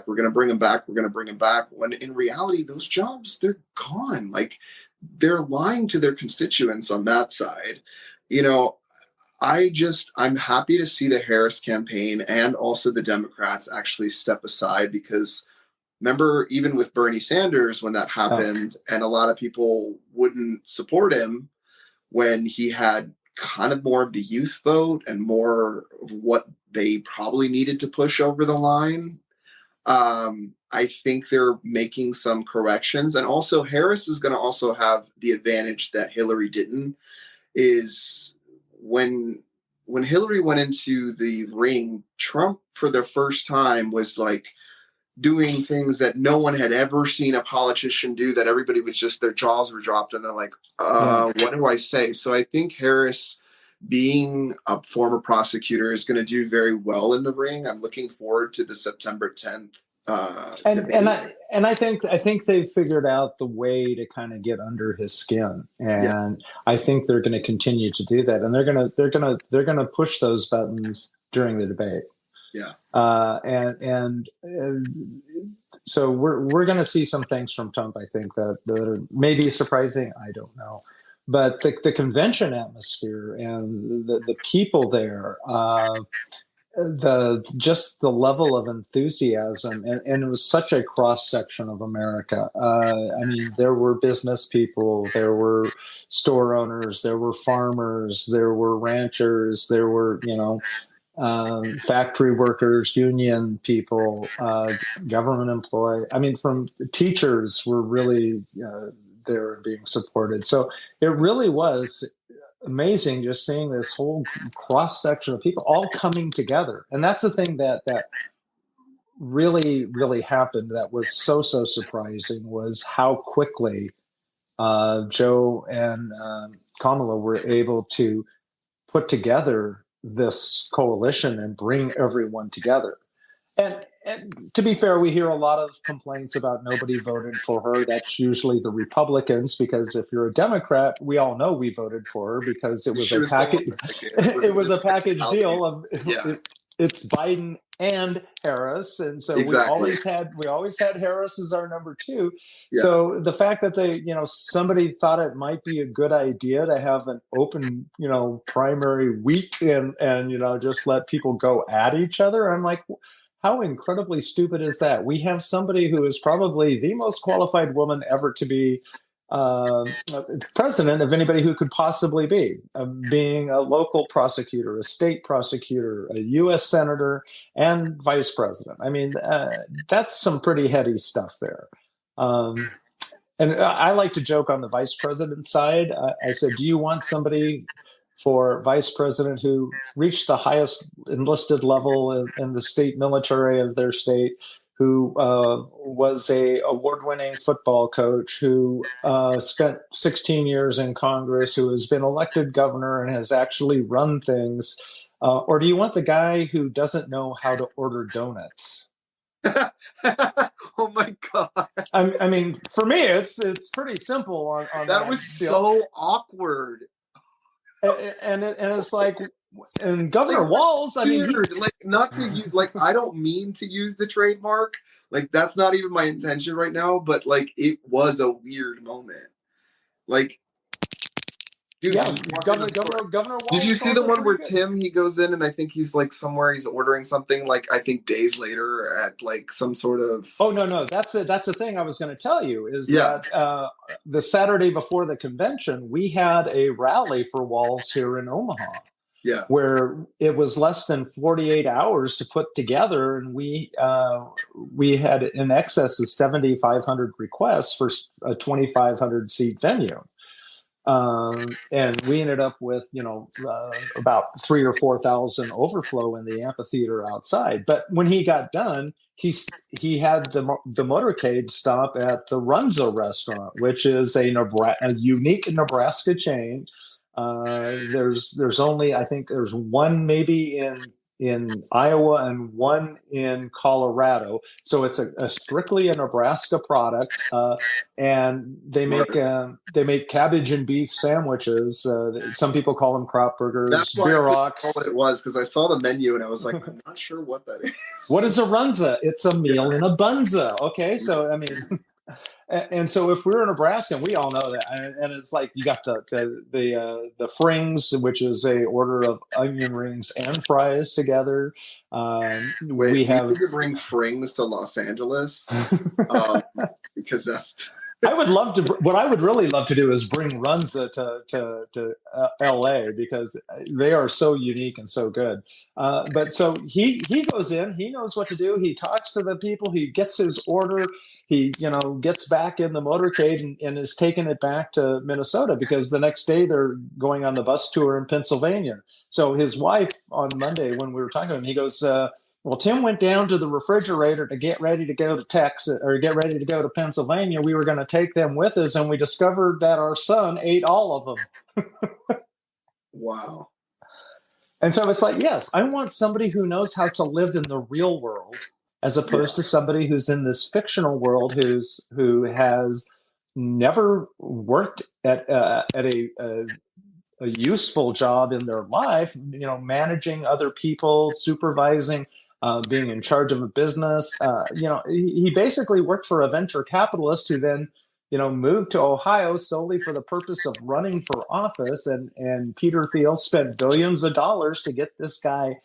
we're going to bring them back. We're going to bring them back. When in reality, those jobs, they're gone. Like, they're lying to their constituents on that side. You know, I'm happy to see the Harris campaign and also the Democrats actually step aside, because remember, even with Bernie Sanders, when that happened, and a lot of people wouldn't support him when he had kind of more of the youth vote and more of what they probably needed to push over the line. I think they're making some corrections. And also, Harris is going to also have the advantage that Hillary didn't, is when Hillary went into the ring, Trump for the first time was like doing things that no one had ever seen a politician do, that everybody was just, their jaws were dropped and they're like, what do I say? So I think Harris, being a former prosecutor, is going to do very well in the ring. I'm looking forward to the September 10th. And I think they've figured out the way to kind of get under his skin, and I think they're going to continue to do that, and they're going to push those buttons during the debate. Yeah. So we're going to see some things from Trump, I think, that are maybe surprising. I don't know. But the convention atmosphere and the people there, the level of enthusiasm, and it was such a cross section of America. I mean, there were business people, there were store owners, there were farmers, there were ranchers, there were, factory workers, union people, government employees. I mean, from teachers were really there being supported. So it really was amazing just seeing this whole cross section of people all coming together. And that's the thing that really, really happened that was so surprising, was how quickly Joe and Kamala were able to put together this coalition and bring everyone together. And to be fair, we hear a lot of complaints about nobody voted for her. That's usually the Republicans, because if you're a Democrat, we all know we voted for her because it was a package. It was a package deal of it's Biden and Harris, and so we always had Harris as our number two. Yeah. So the fact that they, somebody thought it might be a good idea to have an open, primary week and just let people go at each other, I'm like, how incredibly stupid is that? We have somebody who is probably the most qualified woman ever to be president of anybody who could possibly be, being a local prosecutor, a state prosecutor, a U.S. senator, and vice president. I mean, that's some pretty heady stuff there. And I like to joke on the vice president side. I said, do you want somebody for vice president who reached the highest enlisted level in the state military of their state, who was a award-winning football coach, who spent 16 years in Congress, who has been elected governor and has actually run things? Or do you want the guy who doesn't know how to order donuts? Oh my God. I mean, for me, it's pretty simple on that was so awkward. And it's like, and Governor Walz, I mean, I don't mean to use the trademark. Like, that's not even my intention right now, but like, it was a weird moment. Like, dude, Governor Walz. Did you see the one where he goes in and I think he's like somewhere, he's ordering something, like I think days later at like some sort of. Oh no, that's the thing I was going to tell you is that the Saturday before the convention, we had a rally for Walz here in Omaha. Yeah, where it was less than 48 hours to put together, and we had in excess of 7,500 requests for a 2,500 seat venue. And we ended up with, about 3,000 or 4,000 overflow in the amphitheater outside. But when he got done, he had the motorcade stop at the Runza restaurant, which is a unique Nebraska chain. There's only, I think there's one maybe in Iowa and one in Colorado. So it's a strictly a Nebraska product, and they make cabbage and beef sandwiches. Some people call them crop burgers, That's why I beer couldn't tell what rocks. it was because I saw the menu and I was like, I'm not sure what that is. What is a runza? It's a meal Yeah. in a bunza. Okay, Yeah. so I mean, and so if we're in Nebraska, and we all know that, and it's like you got the frings, which is a order of onion rings and fries together. Wait, We we have. need to bring Frings to Los Angeles um, because that's I would love to. What I would really love to do is bring Runza to L.A. because they are so unique and so good. But so he goes in, he knows what to do. He talks to the people. He gets his order. He gets back in the motorcade and is taking it back to Minnesota because the next day they're going on the bus tour in Pennsylvania. So his wife on Monday when we were talking to him, he goes. Well, Tim went down to the refrigerator to get ready to go to Texas or get ready to go to Pennsylvania. We were going to take them with us, and we discovered that our son ate all of them. wow. And so it's like, yes, I want somebody who knows how to live in the real world as opposed to somebody who's in this fictional world who has never worked at a useful job in their life, managing other people, supervising, being in charge of a business. He basically worked for a venture capitalist who then, moved to Ohio solely for the purpose of running for office. And Peter Thiel spent billions of dollars to get this guy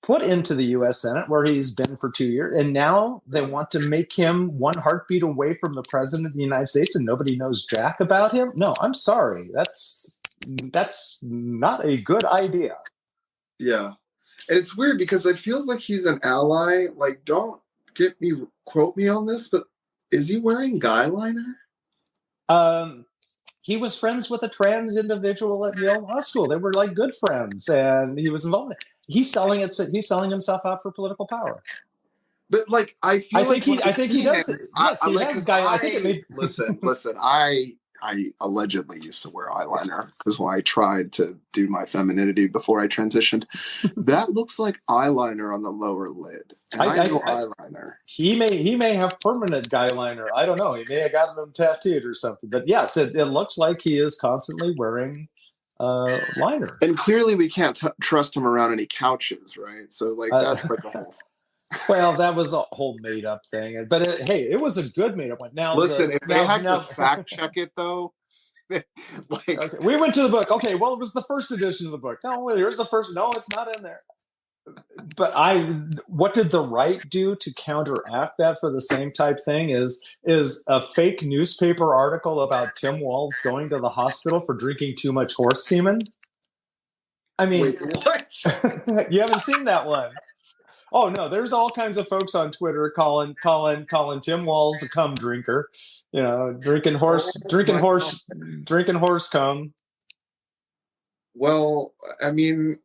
put into the U.S. Senate, where he's been for 2 years. And now they want to make him one heartbeat away from the president of the United States, and nobody knows jack about him. No, I'm sorry. That's not a good idea. Yeah. And it's weird because it feels like he's an ally. Like, don't quote me on this, but is he wearing guy liner? He was friends with a trans individual at Yale Law School. They were like good friends, and he was involved in it. He's selling it. He's selling himself out for political power. But like, I think he does. Yes, he has guy. I think it made. Listen. I allegedly used to wear eyeliner because when I tried to do my femininity before I transitioned, that looks like eyeliner on the lower lid. And I know eyeliner. He may have permanent guy liner. I don't know. He may have gotten them tattooed or something. But yes, it looks like he is constantly wearing liner. And clearly, we can't trust him around any couches, right? So like that's like a whole. Well, that was a whole made-up thing, but hey, it was a good made-up one. Now, listen, if they had to fact check it, though, okay, we went to the book. Okay, well, it was the first edition of the book. No, here's the first. No, it's not in there. But what did the right do to counteract that for the same type thing? Is a fake newspaper article about Tim Walz going to the hospital for drinking too much horse semen? I mean, wait, what? You haven't seen that one? Oh no, there's all kinds of folks on Twitter calling Tim Walz a cum drinker, drinking horse cum. Well, I mean,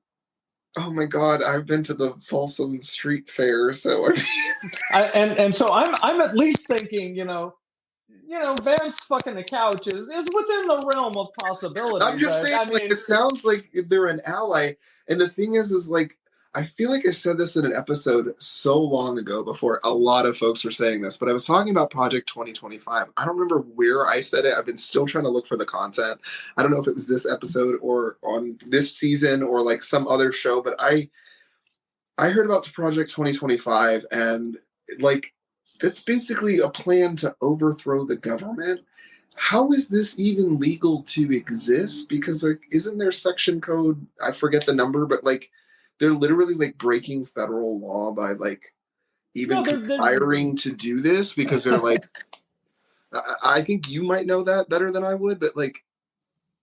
oh my God, I've been to the Folsom Street Fair, so and so I'm at least thinking, Vance fucking the couch is within the realm of possibility. I'm just saying, it sounds like they're an ally, and the thing is like. I feel like I said this in an episode so long ago before a lot of folks were saying this, but I was talking about Project 2025. I don't remember where I said it. I've been still trying to look for the content. I don't know if it was this episode or on this season or like some other show, but I heard about Project 2025 and like it's basically a plan to overthrow the government. How is this even legal to exist? Because like, isn't there section code? I forget the number, but like they're literally like breaking federal law by like even conspiring to do this because they're like, I think you might know that better than I would, but like,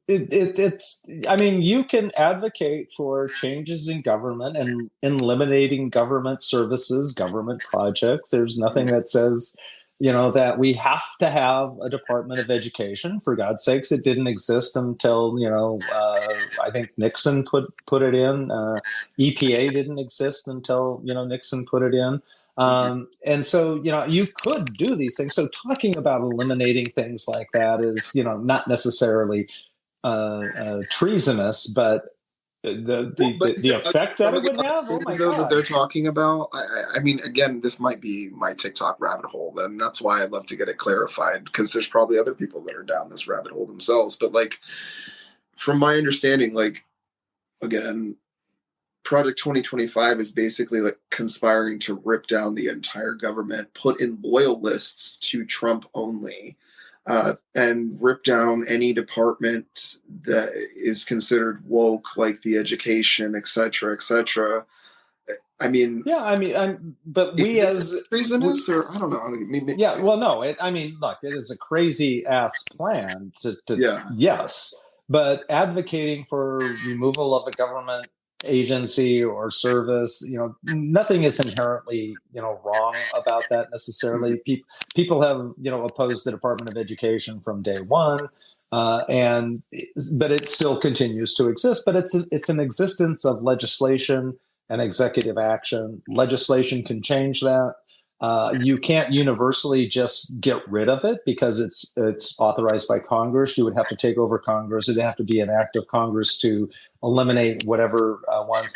it's, I mean, you can advocate for changes in government and eliminating government services, government projects. There's nothing that says, that we have to have a Department of Education. For God's sakes, it didn't exist until, I think Nixon put it in. EPA didn't exist until, Nixon put it in. And so, you could do these things. So talking about eliminating things like that is, not necessarily treasonous, but Well, but the effect that some it of the would other have. Oh my things though that they're God. talking about, I mean, again, this might be my TikTok rabbit hole, and that's why I'd love to get it clarified because there's probably other people that are down this rabbit hole themselves. But like, from my understanding, like again, Project 2025 is basically like conspiring to rip down the entire government, put in loyal lists to Trump only, and rip down any department that is considered woke, like the education, et cetera, et cetera. I mean, Yeah, I mean, but is we it as treasonous or I don't know. I mean, yeah, well, no, I mean, look, it is a crazy ass plan to yeah, yes, but advocating for removal of a government agency or service, nothing is inherently, wrong about that necessarily. People have, opposed the Department of Education from day one, and but it still continues to exist. But it's an existence of legislation and executive action. Legislation can change that. You can't universally just get rid of it because it's authorized by Congress. You would have to take over Congress. It'd have to be an act of Congress to eliminate whatever ones